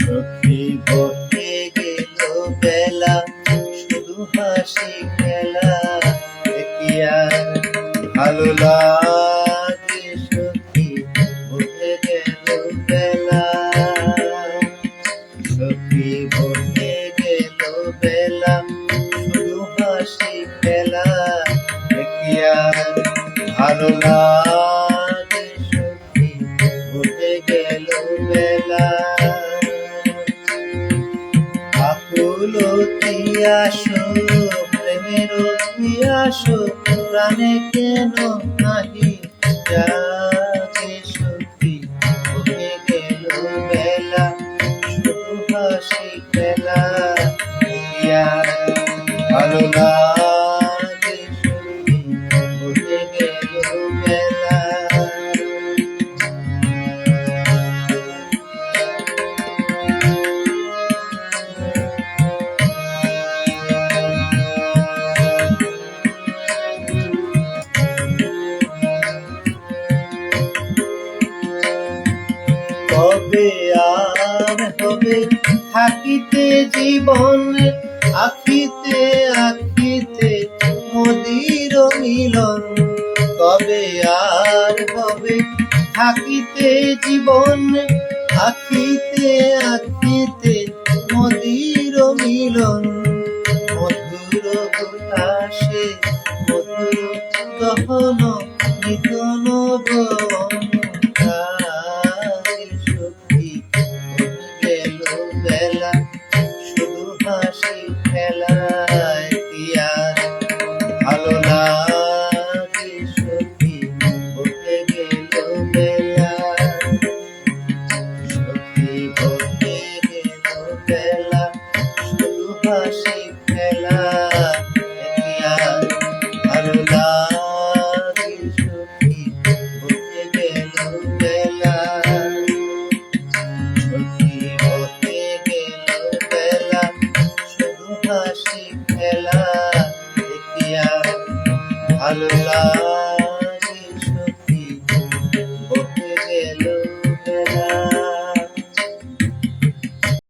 সখী বকে গেল বেলা, শুধু হাসি খেলা, কি আর ভালো লাগে সখী বকে গেল বেলা। সখী বকে গেল বেলা, শুধু হাসি খেলা, কি আর ভালো লাগে সখী বকে গেল বেলা। আকুল আসো প্রেমের আসো, প্রাণে কেন নাহি জাগে সখী বকে গেল বেলা, শুধু হাসি খেলা, ভালো লাগে সখী বকে গেল বেলা। কবে আর হবে থাকিতে জীবন, আখিতে আখিতে মোদির মিলন। কবে আর হবে থাকিতে জীবন, আখিতে আখিতে মোদির মিলন। মধুর বাতাসে মধুর দহন নিতন বন, বেলা শুধু হাসি খেলায়, কি আর ভালো লাগে সখী বকে গেল বেলা। সখী বকে গেল বেলা, শুধু হাসি খেলা, কি আর ভালো লাগে সখী বকে গেল বেলা। হাসি খেলা, ভালো লাগে।